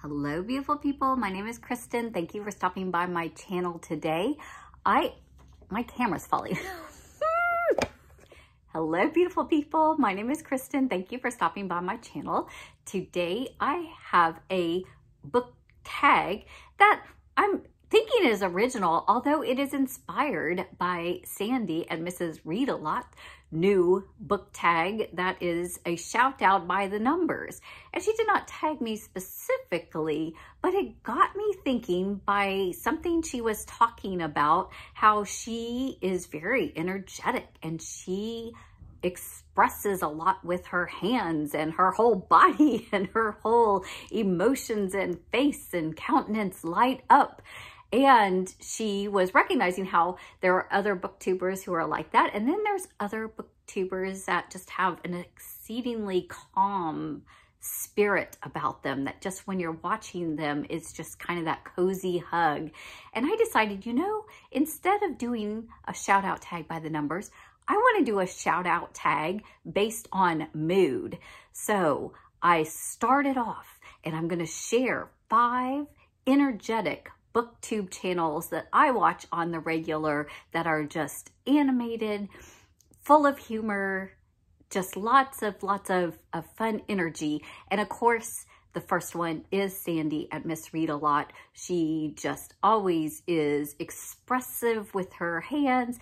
Hello, beautiful people. My name is Kristen. Thank you for stopping by my channel today. My camera's falling. Hello, beautiful people. My name is Kristen. Thank you for stopping by my channel. Today, I have a book tag that I'm thinking is original, although it is inspired by Sandy and Mrs. Read a Lot new book tag that is a shout out by the numbers. And she did not tag me specifically, but it got me thinking by something she was talking about, how she is very energetic and she expresses a lot with her hands and her whole body and her whole emotions and face and countenance light up. And she was recognizing how there are other booktubers who are like that. And then there's other booktubers that just have an exceedingly calm spirit about them, that just when you're watching them, it's just kind of that cozy hug. And I decided, you know, instead of doing a shout out tag by the numbers, I want to do a shout out tag based on mood. So I started off and I'm going to share 5 energetic BookTube channels that I watch on the regular that are just animated, full of humor, just lots of fun energy. And of course, the first one is Sandy at Miss Read a Lot. She just always is expressive with her hands,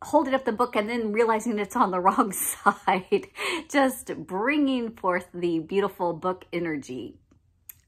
holding up the book and then realizing it's on the wrong side, just bringing forth the beautiful book energy.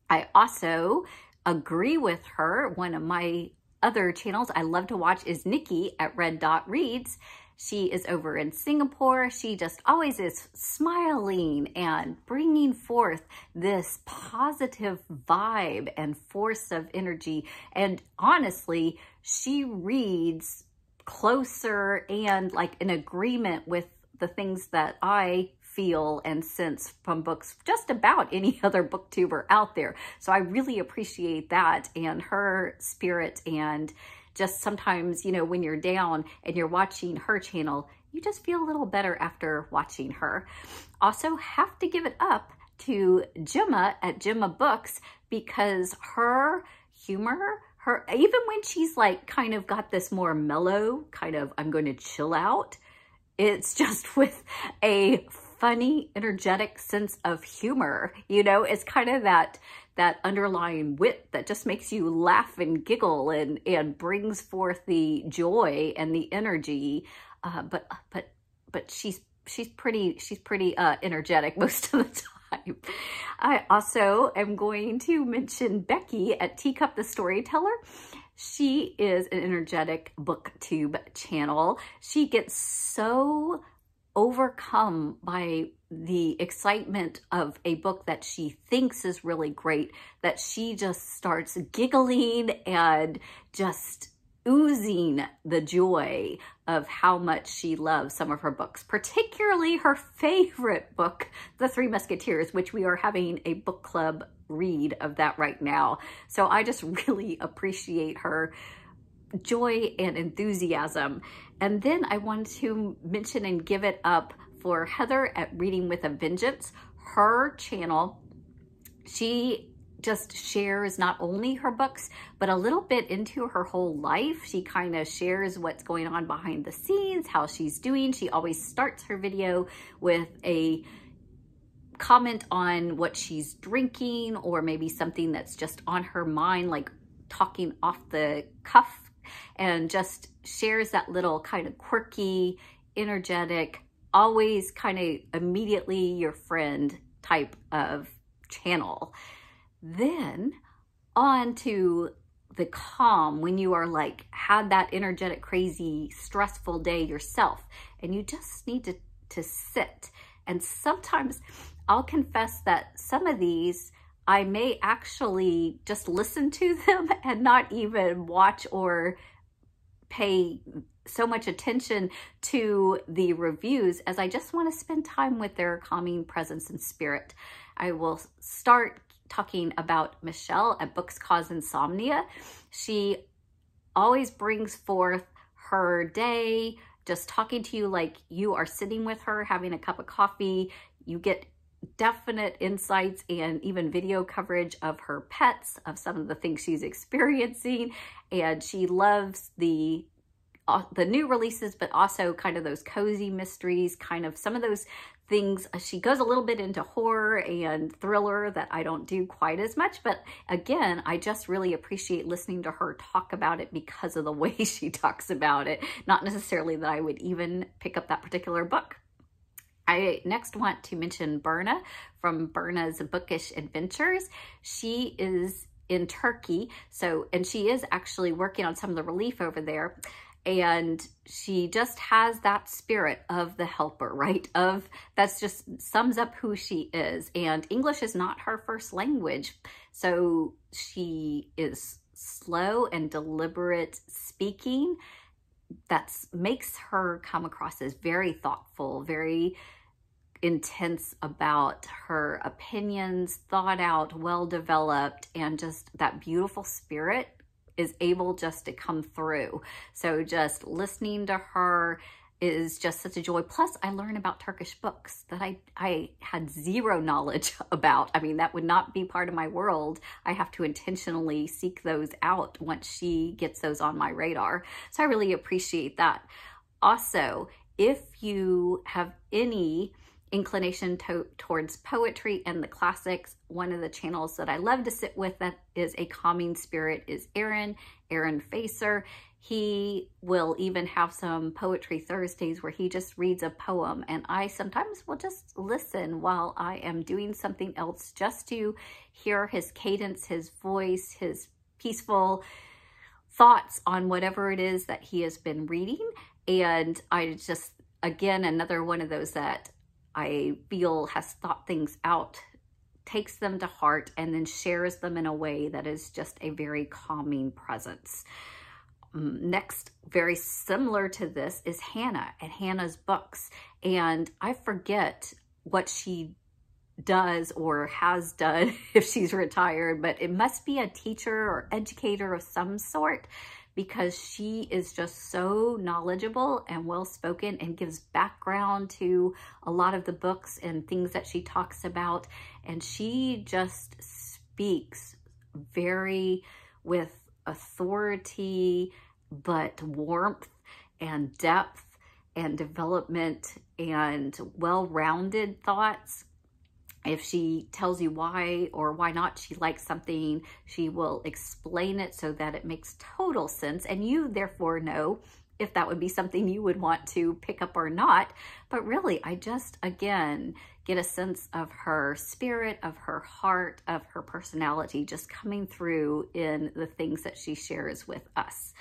I also agree with her. One of my other channels I love to watch is Nikki at Red Dot Reads. She is over in Singapore. She just always is smiling and bringing forth this positive vibe and force of energy. And honestly, she reads closer and like in agreement with the things that I feel and sense from books, just about any other booktuber out there. So I really appreciate that and her spirit. And just sometimes, you know, when you're down and you're watching her channel, you just feel a little better after watching her. Also have to give it up to Gemma at Gemma Books, because her humor, even when she's like kind of got this more mellow kind of, I'm going to chill out, it's just with a funny, energetic sense of humor. You know, it's kind of that underlying wit that just makes you laugh and giggle and brings forth the joy and the energy. But she's pretty energetic most of the time. I also am going to mention Becky at Teacup the Storyteller. She is an energetic booktube channel. She gets so overcome by the excitement of a book that she thinks is really great that she just starts giggling and just oozing the joy of how much she loves some of her books, particularly her favorite book, The Three Musketeers, which we are having a book club read of that right now. So I just really appreciate her joy and enthusiasm. And then I wanted to mention and give it up for Heather at Reading with a Vengeance. Her channel, she just shares not only her books, but a little bit into her whole life. She kind of shares what's going on behind the scenes, how she's doing. She always starts her video with a comment on what she's drinking, or maybe something that's just on her mind, like talking off the cuff, and just shares that little kind of quirky, energetic, always kind of immediately your friend type of channel. Then on to the calm, when you are like had that energetic, crazy, stressful day yourself and you just need to sit. And sometimes I'll confess that some of these I may actually just listen to them and not even watch or pay so much attention to the reviews, as I just want to spend time with their calming presence and spirit. I will start talking about Michelle at Books Cause Insomnia. She always brings forth her day, just talking to you like you are sitting with her, having a cup of coffee. You get definite insights and even video coverage of her pets, of some of the things she's experiencing. And she loves the new releases, but also kind of those cozy mysteries, kind of some of those things. She goes a little bit into horror and thriller that I don't do quite as much, but again, I just really appreciate listening to her talk about it because of the way she talks about it, not necessarily that I would even pick up that particular book. I next want to mention Berna from Bernas Bookish Adventures. She is in Turkey, and she is actually working on some of the relief over there. And she just has that spirit of the helper, right? That's just sums up who she is. And English is not her first language. So she is slow and deliberate speaking. That makes her come across as very thoughtful, very intense about her opinions, thought out, well-developed, and just that beautiful spirit is able just to come through. So just listening to her is just such a joy. Plus, I learn about Turkish books that I had zero knowledge about. I mean, that would not be part of my world. I have to intentionally seek those out once she gets those on my radar. So I really appreciate that. Also, if you have any inclination towards poetry and the classics, one of the channels that I love to sit with that is a calming spirit is Aaron Facer. He will even have some Poetry Thursdays where he just reads a poem, and I sometimes will just listen while I am doing something else just to hear his cadence, his voice, his peaceful thoughts on whatever it is that he has been reading. And I just, again, another one of those that I feel has thought things out, takes them to heart, and then shares them in a way that is just a very calming presence. Next, very similar to this, is Hannah and Hannah's books. And I forget what she does or has done if she's retired, but it must be a teacher or educator of some sort, because she is just so knowledgeable and well-spoken and gives background to a lot of the books and things that she talks about. And she just speaks very with authority, but warmth and depth and development and well-rounded thoughts. If she tells you why or why not she likes something, she will explain it so that it makes total sense, and you therefore know if that would be something you would want to pick up or not. But really, I just, again, get a sense of her spirit, of her heart, of her personality just coming through in the things that she shares with us.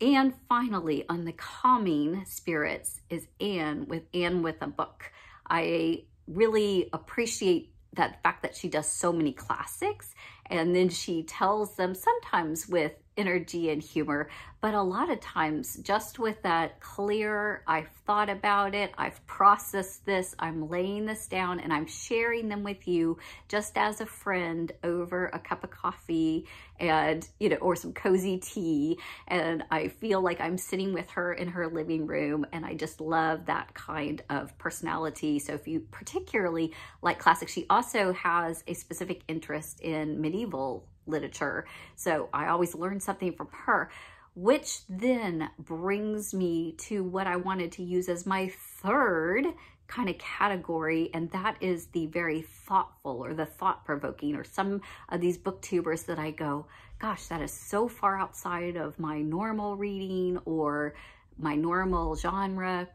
And finally, on the calming spirits is Anne with a Book. I really appreciate that fact that she does so many classics, and then she tells them sometimes with energy and humor, but a lot of times just with that clear, I've thought about it, I've processed this, I'm laying this down, and I'm sharing them with you just as a friend over a cup of coffee and, you know, or some cozy tea. And I feel like I'm sitting with her in her living room, and I just love that kind of personality. So if you particularly like classics, she also has a specific interest in medieval literature. So I always learn something from her, which then brings me to what I wanted to use as my third kind of category, and that is the very thoughtful or the thought-provoking, or some of these booktubers that I go, gosh, that is so far outside of my normal reading or my normal genre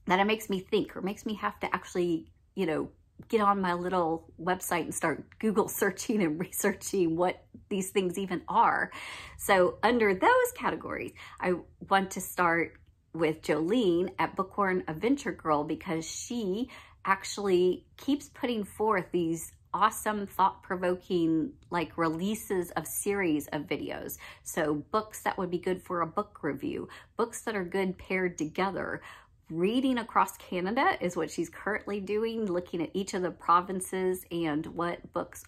that it makes me think, or makes me have to actually, you know, get on my little website and start Google searching and researching what these things even are. So under those categories, I want to start with Jolene at Bookworm Adventure Girl, because she actually keeps putting forth these awesome thought-provoking like releases of series of videos. So books that would be good for a book review, books that are good paired together. Reading across Canada is what she's currently doing, looking at each of the provinces and what books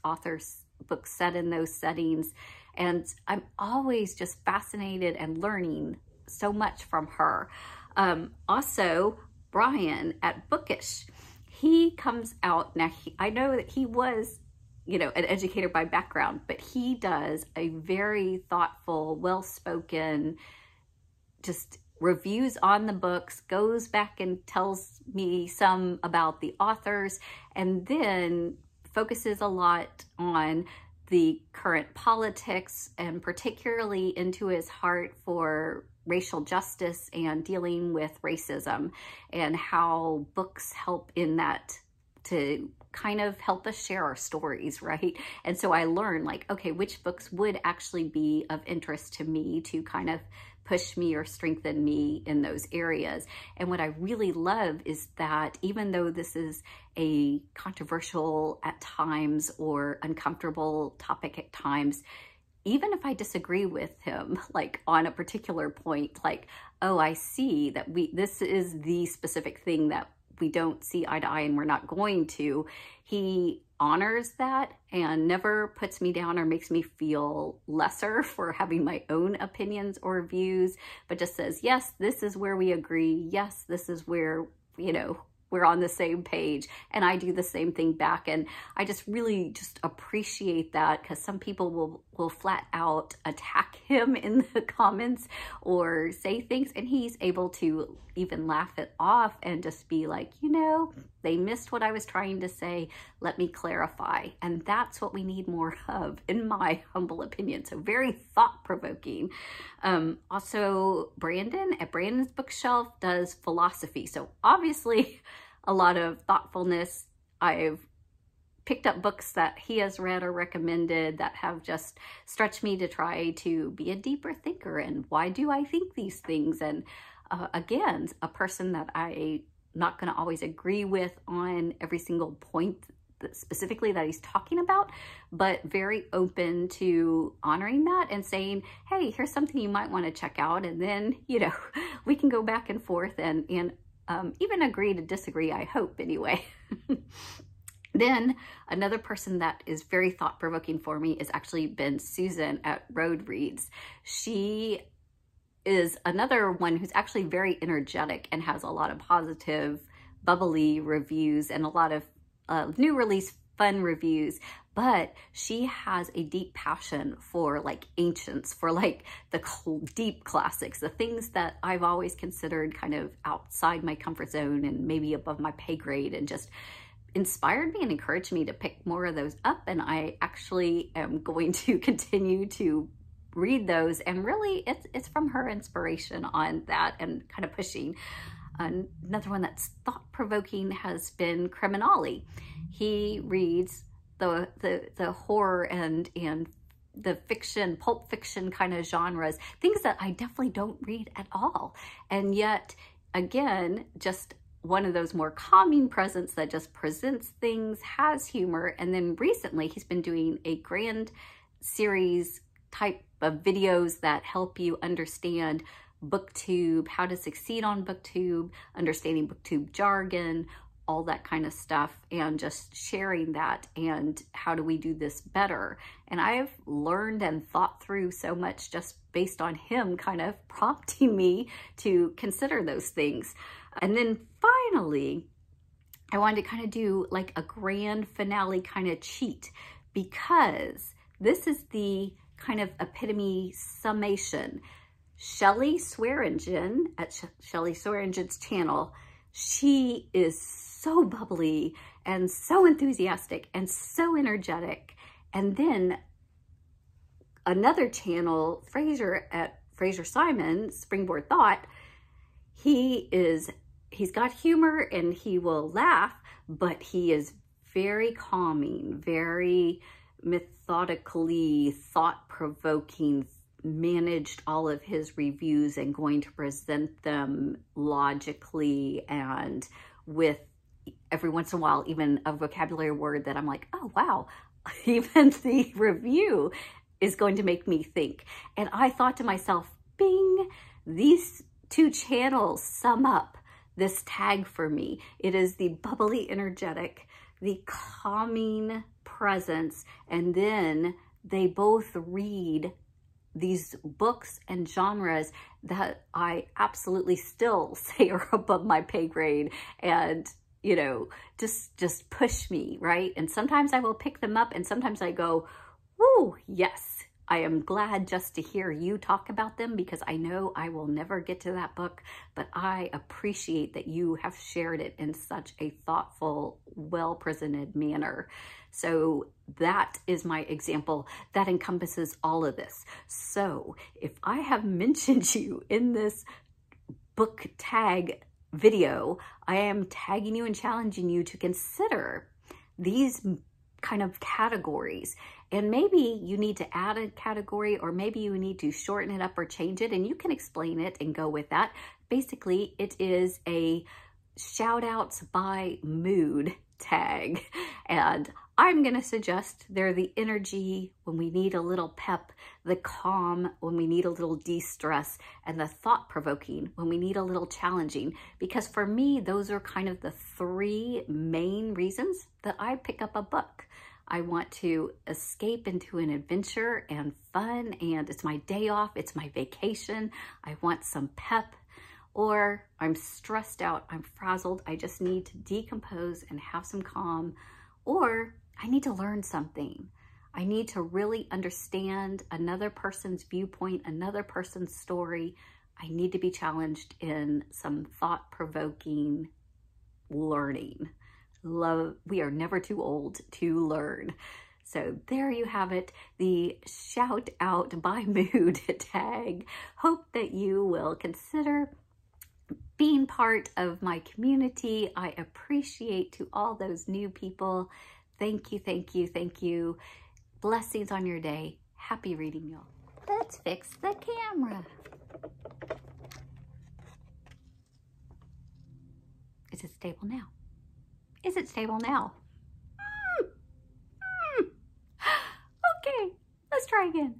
set in those settings. And I'm always just fascinated and learning so much from her. Also, Brian at Bookish. he comes out, now I know that he was, you know, an educator by background, but he does a very thoughtful, well-spoken, just reviews on the books, goes back and tells me some about the authors, and then focuses a lot on the current politics and particularly into his heart for racial justice and dealing with racism and how books help in that to kind of help us share our stories, right? And so I learned like, okay, which books would actually be of interest to me to kind of push me or strengthen me in those areas. And what I really love is that even though this is a controversial at times or uncomfortable topic at times, even if I disagree with him, like on a particular point, like, oh, I see that this is the specific thing that we don't see eye to eye and we're not going to, he honors that and never puts me down or makes me feel lesser for having my own opinions or views, but just says, yes, this is where we agree. Yes, this is where, you know, we're on the same page, and I do the same thing back. And I just really just appreciate that, because some people will flat out attack him in the comments or say things, and he's able to even laugh it off and just be like, you know, they missed what I was trying to say. Let me clarify. And that's what we need more of, in my humble opinion. So very thought-provoking. Also, Brandon at Brandon's Bookshelf does philosophy. So obviously a lot of thoughtfulness. I've picked up books that he has read or recommended that have just stretched me to try to be a deeper thinker. And why do I think these things? And again, a person that I'm not going to always agree with on every single point specifically that he's talking about, but very open to honoring that and saying, hey, here's something you might want to check out. And then, you know, we can go back and forth and even agree to disagree, I hope, anyway. Then another person that is very thought-provoking for me is actually been Susan at Road Reads. She is another one who's actually very energetic and has a lot of positive, bubbly reviews and a lot of new release fun reviews, but she has a deep passion for like ancients, for like the deep classics, the things that I've always considered kind of outside my comfort zone and maybe above my pay grade, and just inspired me and encouraged me to pick more of those up. And I actually am going to continue to read those, and really it's from her inspiration on that and kind of pushing. Another one that's thought-provoking has been Criminale. He reads the horror and the fiction, pulp fiction kind of genres, things that I definitely don't read at all. And yet, again, just one of those more calming presence that just presents things, has humor. And then recently he's been doing a grand series type of videos that help you understand BookTube, how to succeed on BookTube, understanding BookTube jargon, all that kind of stuff, and just sharing that and how do we do this better. And I've learned and thought through so much just based on him kind of prompting me to consider those things. And then finally, I wanted to kind of do like a grand finale kind of cheat, because this is the kind of epitome summation. Shelley Swearingen at Shelley Swearingen's channel, she is so bubbly and so enthusiastic and so energetic. And then another channel, Fraser at Fraser Simon, Springboard Thought, he's got humor and he will laugh, but he is very calming, very methodically thought-provoking, managed all of his reviews and going to present them logically and with every once in a while even a vocabulary word that I'm like, oh wow, even the review is going to make me think. And I thought to myself, bing, these two channels sum up this tag for me. It is the bubbly energetic, the calming presence, and then they both read these books and genres that I absolutely still say are above my pay grade. And, you know, just push me, right? And sometimes I will pick them up and sometimes I go, woo, yes, I am glad just to hear you talk about them because I know I will never get to that book, but I appreciate that you have shared it in such a thoughtful, well-presented manner. So that is my example that encompasses all of this. So if I have mentioned you in this book tag video, I am tagging you and challenging you to consider these kind of categories. And maybe you need to add a category, or maybe you need to shorten it up or change it, and you can explain it and go with that. Basically, it is a shout outs by mood tag. And I'm going to suggest they're the energy when we need a little pep, the calm when we need a little de-stress, and the thought-provoking when we need a little challenging. Because for me, those are kind of the three main reasons that I pick up a book. I want to escape into an adventure and fun, and it's my day off, it's my vacation. I want some pep, or I'm stressed out, I'm frazzled, I just need to decompose and have some calm, or I need to learn something. I need to really understand another person's viewpoint, another person's story. I need to be challenged in some thought-provoking learning. We are never too old to learn. So there you have it, the shout out by mood tag. Hope that you will consider being part of my community. I appreciate to all those new people. Thank you, thank you, thank you. Blessings on your day. Happy reading, y'all. Let's fix the camera. Is it stable now? Is it stable now? Okay, let's try again.